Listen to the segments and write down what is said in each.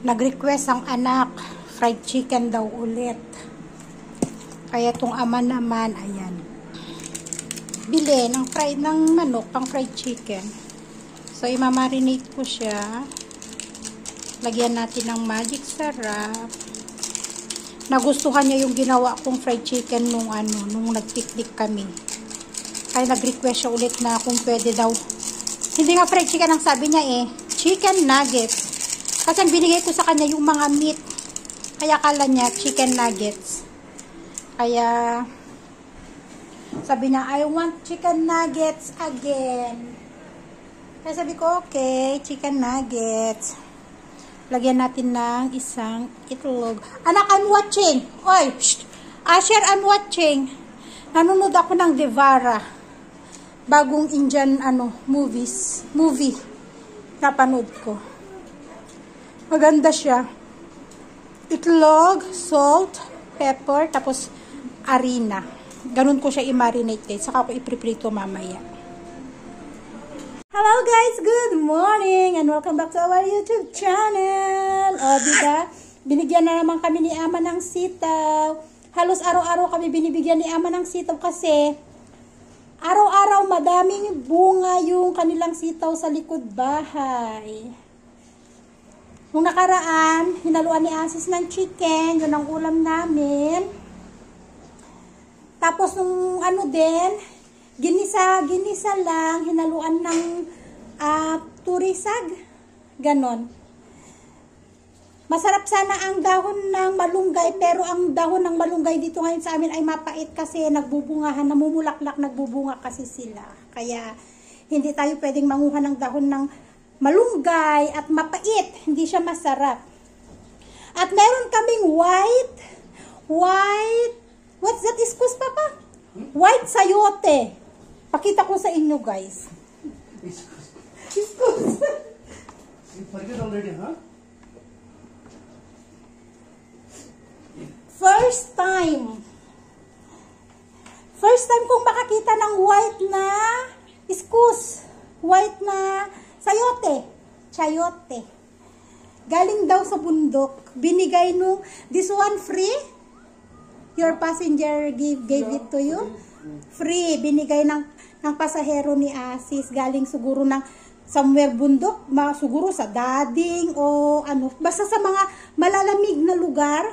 Nag-request ang anak, fried chicken daw ulit. Kaya tong ama naman, ayan. Bili ng fried ng manok, pang fried chicken. So, imamarinate ko siya. Lagyan natin ng magic sarap. Nagustuhan niya yung ginawa kong fried chicken nung nag-picnic kami. Kaya nag-request siya ulit na kung pwede daw. Hindi nga fried chicken ang sabi niya chicken nuggets. Kasi ang binigay ko sa kanya yung mga meat. Kaya kala niya chicken nuggets. Kaya sabi niya, I want chicken nuggets again. Kaya sabi ko, okay, chicken nuggets. Lagyan natin ng isang itlog. Anak, I'm watching. Oy, shh. Asher, I'm watching. Nanonood ako ng Devara. Bagong Indian movie. Napanood ko. Maganda siya. Itlog, salt, pepper, tapos harina. Ganun ko siya i-marinate guys. Saka ko i-preprito mamaya. Hello guys! Good morning! And welcome back to our YouTube channel. O, diba? Binigyan na naman kami ni Ama ng sitaw. Halos araw-araw kami binibigyan ni Ama ng sitaw kasi araw-araw madaming bunga yung kanilang sitaw sa likod bahay. Nung nakaraan, hinaluan ni Asis ng chicken. Yun ang ulam namin. Tapos nung ginisa lang, hinaluan ng turisag. Ganon. Masarap sana ang dahon ng malunggay, pero ang dahon ng malunggay dito ngayon sa amin ay mapait kasi nagbubungahan, namumulaklak, nagbubunga kasi sila. Kaya hindi tayo pwedeng manguha ng dahon ng malunggay at mapait, hindi siya masarap. At meron kaming white, what's that, iskus, Papa? White sayote. Pakita ko sa inyo, guys. Iskus. You forget already, huh? First time kong makakita ng white na iskus. White na chayote. Galing daw sa bundok. Binigay nung, this one free? Your passenger gave it to you? Free. Binigay ng pasahero ni Asis. Galing siguro ng somewhere bundok. Siguro sa Dading o basta sa mga malalamig na lugar.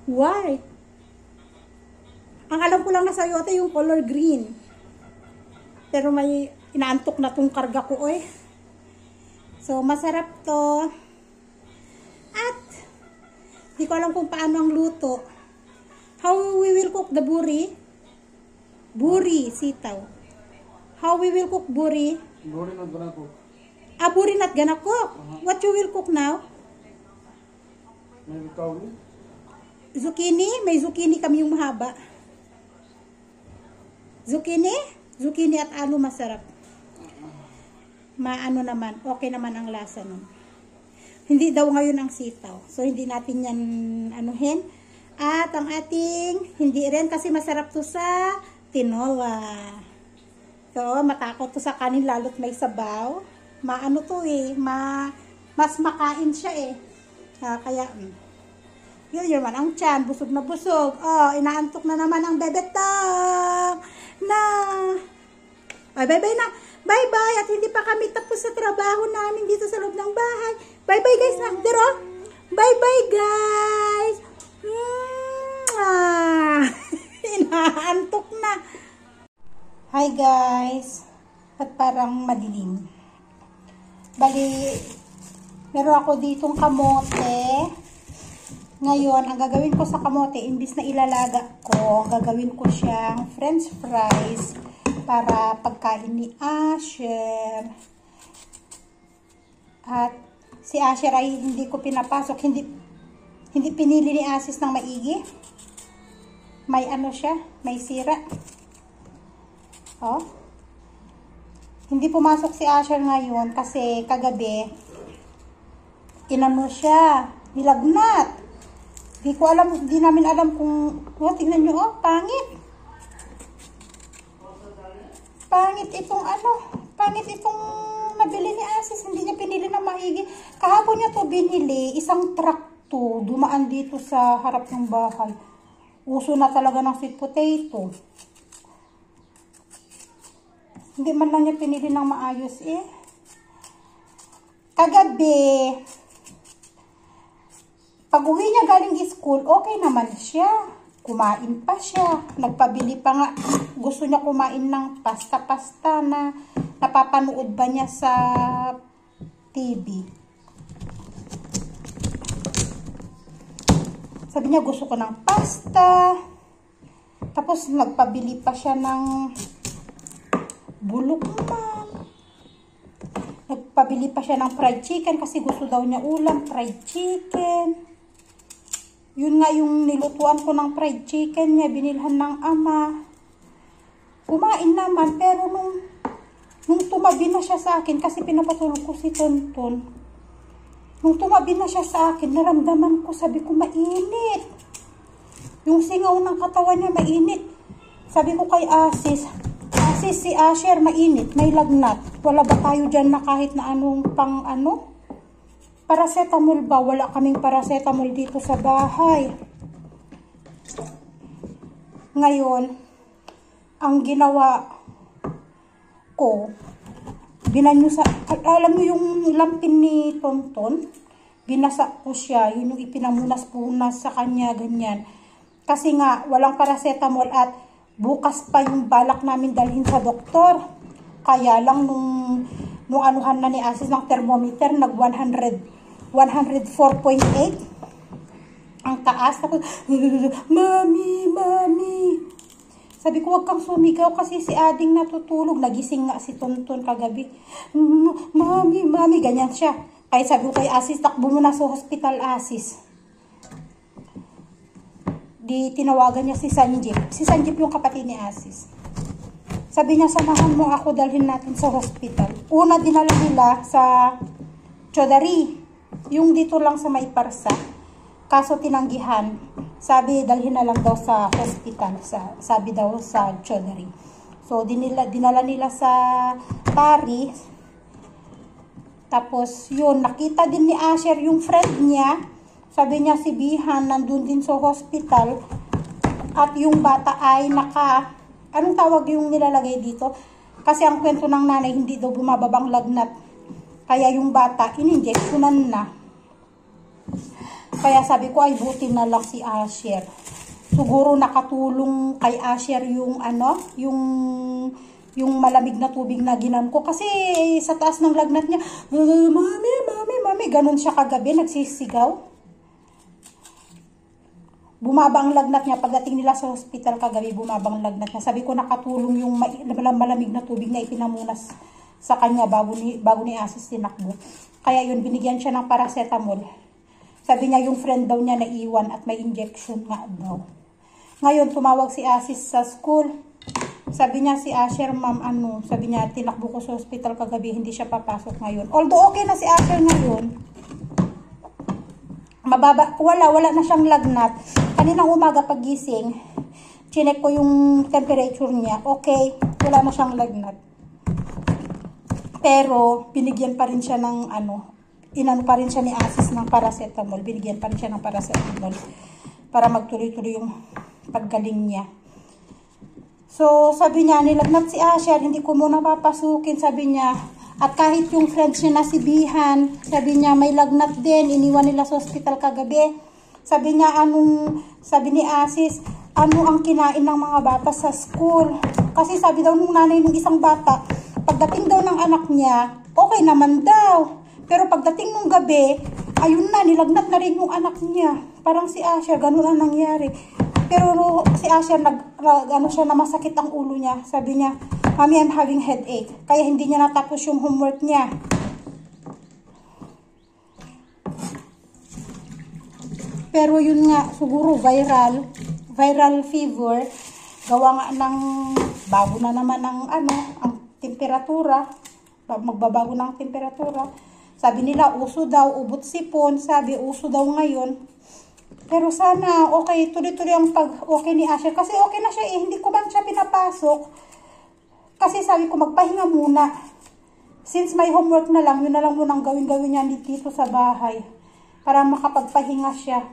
Why? Ang alam ko lang na sayote yung color green. Pero may inaantok na tong karga ko, So, masarap to. At, di ko alam kung paano ang luto. How we will cook the buri? Buri, sitaw. How we will cook buri? Buri not gonna cook. Buri not gonna cook? What you will cook now? Maybe kauli? Zucchini? May zucchini kami yung mahaba. Zucchini at alo masarap. Naman, okay naman ang lasa nun. Hindi daw ngayon ang sitaw. So, hindi natin yan anuhin. At ang ating, hindi rin kasi masarap to sa tinola. So, matakot to sa kanin lalo't may sabaw. Mas makain siya kaya, yun man, ang tiyan, busog na busog. Inaantok na naman ang bebetang. Bye-bye na. Bye-bye. At hindi pa kami tapos sa trabaho namin dito sa loob ng bahay. Bye-bye guys na. Dero. Bye-bye guys. Inaantok na. Hi guys. At parang madilim. Bali, meron ako ditong kamote. Ngayon, ang gagawin ko sa kamote, imbis na ilalaga ko, gagawin ko siyang french fries para pagkain ni Asher. At si Asher ay hindi ko pinapasok, hindi pinili ni Asis ng maigi. May siya, may sira. Hindi pumasok si Asher ngayon kasi kagabi, siya, nilagnat. Di namin alam kung, tingnan nyo, pangit. Pangit itong nabili ni Asis. Hindi niya pinili na maigi. Kahapon niya to binili. Isang truck to. Dumaan dito sa harap ng bahay. Uso na talaga ng sweet potato. Hindi man lang niya pinili ng maayos eh. Kagabi, pag uwi niya galing school, okay naman siya. Kumain pa siya. Nagpabili pa nga. Gusto niya kumain ng pasta-pasta na napapanood ba niya sa TV. Sabi niya gusto ko ng pasta. Tapos nagpabili pa siya ng bulok man. Nagpabili pa siya ng fried chicken kasi gusto daw niya ulam, fried chicken. Yun nga yung nilutuan ko ng fried chicken niya, binilhan ng ama. Kumain naman, pero nung tumabi na siya sa akin, kasi pinapatulog ko si Tonton. Nung tumabi na siya sa akin, naramdaman ko, sabi ko, mainit. Yung singaw ng katawan niya, mainit. Sabi ko kay Asis, Asis, si Asher, mainit, may lagnat. Wala ba tayo dyan na kahit na anong pang ano? Paracetamol ba? Wala kaming paracetamol dito sa bahay. Ngayon, ang ginawa ko, binanyusa, alam mo yung lampin ni Tonton? Binasa ko siya, yun yung ipinamunas-punas sa kanya, ganyan. Kasi nga, walang paracetamol at bukas pa yung balak namin dalhin sa doktor. Kaya lang nung anuhan na ni Asis ng thermometer, nag 104.8 ang taas. Tapos, mami, mami. Sabi ko, wag kang sumigaw kasi si Ading natutulog. Nagising nga si Tonton kagabi. Mami, mami, ganyan siya. Kaya sabi ko kay Asis, takbo mo na sa hospital, Asis. Di tinawagan niya si Sanjip. Si Sanjip yung kapatid ni Asis. Sabi niya, samahan mo ako, dalhin natin sa hospital. Una, dinala nila sa Chodari. Yung dito lang sa may parsa. Kaso tinanggihan. Sabi, dalhin na lang daw sa hospital. Sabi daw sa Chodari. So, dinala nila sa Paris. Tapos, yun, nakita din ni Asher yung friend niya. Sabi niya si Bihan, nandun din sa hospital. At yung bata ay anong tawag yung nilalagay dito? Kasi ang kwento ng nanay, hindi daw bumababang lagnat. Kaya yung bata, in-injectionan na. Kaya sabi ko, ay buti na lang si Asher. Siguro nakatulong kay Asher yung yung malamig na tubig na ginan ko. Kasi sa taas ng lagnat niya, mami, mami, mami, ganun siya kagabi, nagsisigaw. Bumaba ang lagnat niya. Pagdating nila sa hospital kagabi, bumaba ang lagnat niya. Sabi ko, nakatulong yung malamig na tubig na ipinamunas sa kanya bago ni Asis tinakbo. Kaya yun, binigyan siya ng paracetamol. Sabi niya, yung friend daw niya naiwan at may injection nga daw. Ngayon, tumawag si Asis sa school. Sabi niya si Asher, ma'am, sabi niya, tinakbo ko sa hospital kagabi, hindi siya papasok ngayon. Although okay na si Asher ngayon, wala na siyang lagnat. Kaninang umaga pagising, chinek ko yung temperature niya. Okay, wala na siyang lagnat. Pero, binigyan pa rin siya ng inano pa rin siya ni Asis ng paracetamol. Binigyan pa rin siya ng paracetamol para magtuloy-tuloy yung paggaling niya. So, sabi niya, nilagnat si Asher, hindi ko muna papasukin, sabi niya. At kahit yung friends niya na si Bihan, sabi niya, may lagnat din, iniwan nila sa hospital kagabi. Sabi niya, sabi ni Asis, ano ang kinain ng mga bata sa school? Kasi sabi daw nung nanay ng isang bata, pagdating daw ng anak niya, okay naman daw. Pero pagdating nung gabi, ayun na, nilagnat na rin yung anak niya. Parang si Asher, ganun ang nangyari. Pero si Asher, siya, na masakit ang ulo niya. Sabi niya, Mami, I'm having headache. Kaya hindi niya natapos yung homework niya. Pero yun nga, siguro viral fever. Gawa nga ng, bago na naman ang temperatura. Magbabago ng temperatura. Sabi nila, uso daw, ubot sipon. Sabi, uso daw ngayon. Pero sana, okay, tuloy-tuloy ang okay ni Asher. Kasi okay na siya eh. Hindi ko man siya pinapasok. Kasi sabi ko, magpahinga muna. Since may homework na lang, yun na lang munang gawin niya dito sa bahay. Para makapagpahinga siya.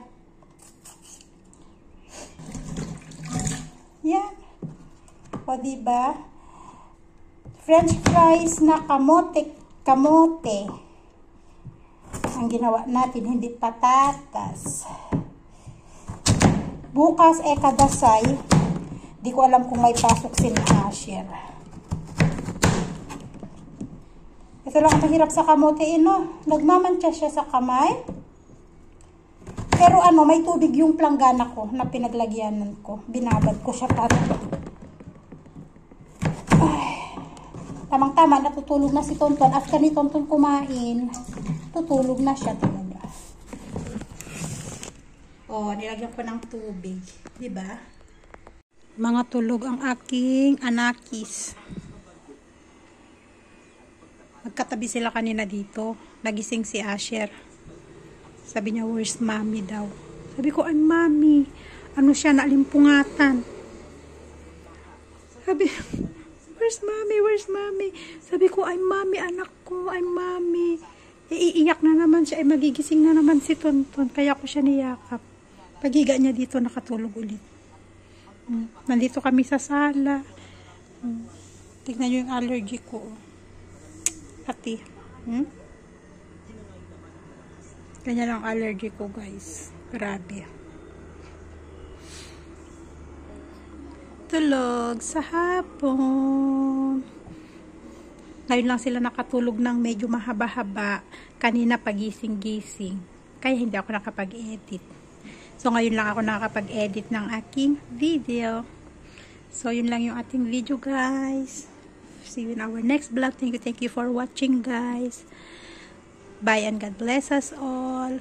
Yan. O, diba? French fries na kamote. Ang ginawa natin, hindi patatas. Bukas, kadasay. Di ko alam kung may pasok si Asher. Ito lang ang mahirap sa kamote, no? Nagmamantsa siya sa kamay. Pero may tubig yung planggana ko na pinaglagyanan ko. Binabad ko siya para. Tamang-tama, natutulog na si Tonton. After ni Tonton kumain, tutulog na siya talaga. Nilagyan ko ng tubig. Diba? Mga tulog ang aking anakis. Magkatabi sila kanina dito. Nagising si Asher. Sabi niya, where's mommy daw? Sabi ko, ay mommy. Ano siya, naalimpungatan. Sabi, where's mommy? Where's mommy? Sabi ko, ay mommy, anak ko, ay mommy. Iiyak na naman siya, magigising na naman si Tonton. Kaya ko siya niyakap. Paghiga niya dito, nakatulog ulit. Nandito kami sa sala. Tignan niyo yung allergy ko. Pati. Ganyan ang allergy ko, guys. Grabe. Tulog sa hapon. Ngayon lang sila nakatulog ng medyo mahaba-haba. Kanina pagising-gising. Kaya hindi ako nakapag-edit. So, ngayon lang ako nakapag-edit ng aking video. So, yun lang yung ating video, guys. See you in our next vlog. Thank you for watching, guys. Bye and God bless us all.